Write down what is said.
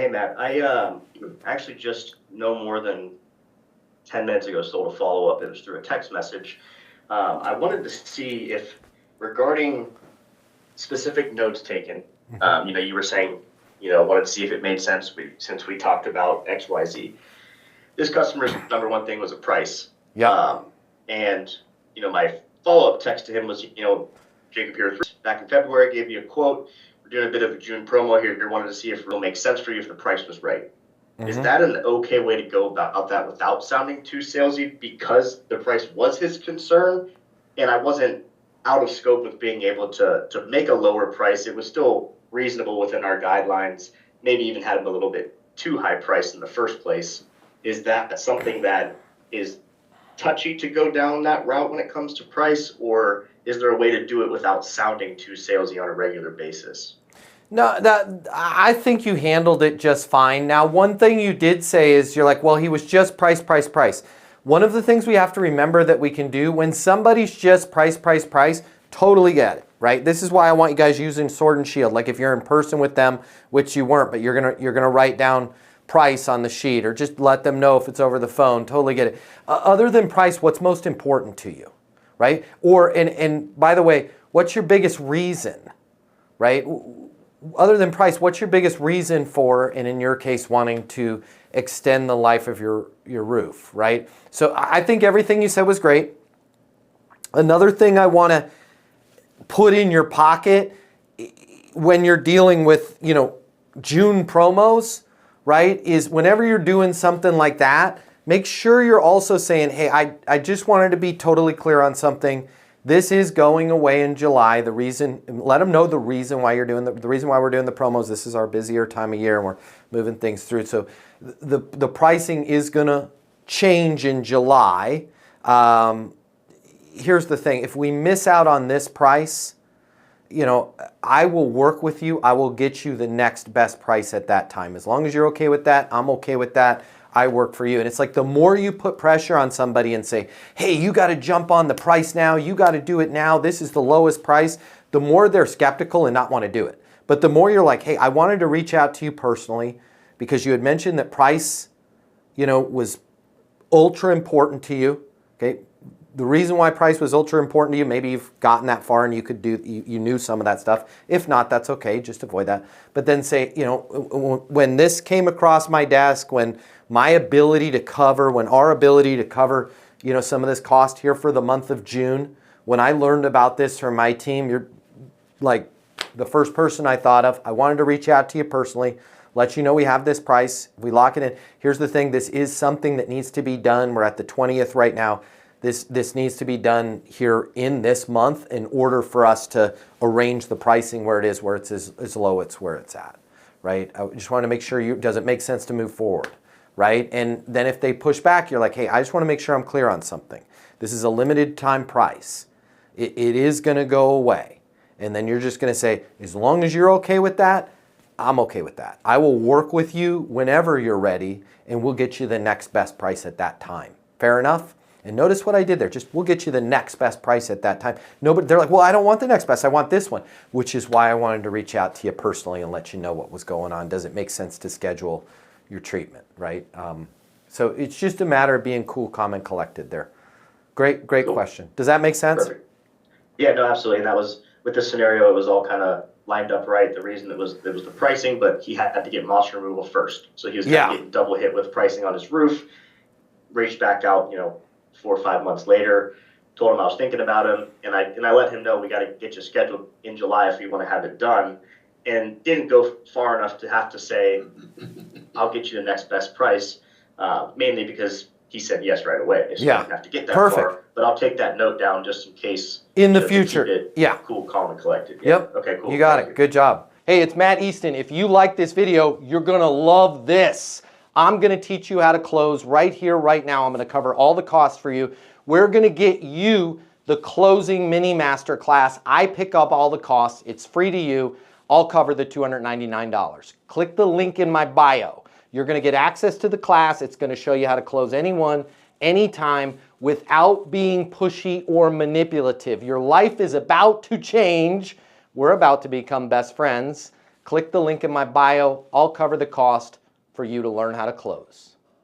Hey Matt, I actually just no more than 10 minutes ago sold a follow-up. It was through a text message. I wanted to see if regarding specific notes taken, you were saying, wanted to see if it made sense since we talked about XYZ. This customer's number one thing was a price. Yeah. And, my follow-up text to him was, Jacob here back in February, I gave you a quote. We're doing a bit of a June promo here. Wanted to see if it will make sense for you if the price was right. Is that an okay way to go about that without sounding too salesy because the price was his concern and I wasn't out of scope with being able to make a lower price? It was still reasonable within our guidelines, maybe even had him a little bit too high priced in the first place. Is that something that is touchy to go down that route when it comes to price, or is there a way to do it without sounding too salesy on a regular basis? No, I think you handled it just fine. Now, one thing you did say is you're like, well, he was just price, price, price. One of the things we have to remember that we can do when somebody's just price, price, price, totally get it, right? This is why I want you guys using Sword and Shield. Like if you're in person with them, which you weren't, but you're gonna write down price on the sheet or just let them know if it's over the phone. Totally get it. Other than price, what's most important to you, right? Or and by the way, what's your biggest reason, right? Other than price, what's your biggest reason for, and in your case, wanting to extend the life of your roof, right? So I think everything you said was great. Another thing I want to put in your pocket when you're dealing with, June promos, right, is whenever you're doing something like that, make sure you're also saying, hey, I just wanted to be totally clear on something. This is going away in July. The reason, let them know the reason why you're doing the reason why we're doing the promos. This is our busier time of year and we're moving things through. So the pricing is going to change in July. Here's the thing. If we miss out on this price, I will work with you. I will get you the next best price at that time. As long as you're okay with that, I'm okay with that. I work for you. And it's like the more you put pressure on somebody and say, hey, you got to jump on the price now. You got to do it now. This is the lowest price. The more they're skeptical and not want to do it. But the more you're like, hey, I wanted to reach out to you personally because you had mentioned that price, was ultra important to you. Okay. The reason why price was ultra important to you, maybe you've gotten that far and you knew some of that stuff. If not, that's okay. Just avoid that. But then say, when this came across my desk, when our ability to cover, some of this cost here for the month of June, when I learned about this from my team, you're like the first person I thought of. I wanted to reach out to you personally, let you know we have this price. If we lock it in, here's the thing. This is something that needs to be done. We're at the 20th right now. This needs to be done here in this month in order for us to arrange the pricing where it's as low as where it's at, right? I just want to make sure does it make sense to move forward, right? And then if they push back, you're like, hey, I just want to make sure I'm clear on something. This is a limited time price. It is going to go away. And then you're just going to say, as long as you're okay with that, I'm okay with that. I will work with you whenever you're ready and we'll get you the next best price at that time. Fair enough? And notice what I did there. We'll get you the next best price at that time. Nobody, they're like, well, I don't want the next best. I want this one, which is why I wanted to reach out to you personally and let you know what was going on. Does it make sense to schedule your treatment, right? So it's just a matter of being cool, calm, and collected there. Great cool question. Does that make sense? Perfect. Yeah, no, absolutely. And that was, with this scenario, it was all kind of lined up right. The reason it was the pricing, but he had to get moss removal first. So he was kind of getting double hit with pricing on his roof. Reached back out, 4 or 5 months later, told him I was thinking about him, and I let him know we got to get you scheduled in July if you want to have it done, and didn't go far enough to have to say, I'll get you the next best price, mainly because he said yes right away. So you didn't have to get that far, but I'll take that note down just in case. In the future, cool, calm, and collected. Yeah. Yep. Okay, cool. You got it. Good job. Hey, it's Matt Easton. If you like this video, you're going to love this. I'm going to teach you how to close right here, right now. I'm going to cover all the costs for you. We're going to get you the closing mini masterclass. I pick up all the costs. It's free to you. I'll cover the $299. Click the link in my bio. You're going to get access to the class. It's going to show you how to close anyone, anytime, without being pushy or manipulative. Your life is about to change. We're about to become best friends. Click the link in my bio. I'll cover the cost for you to learn how to close.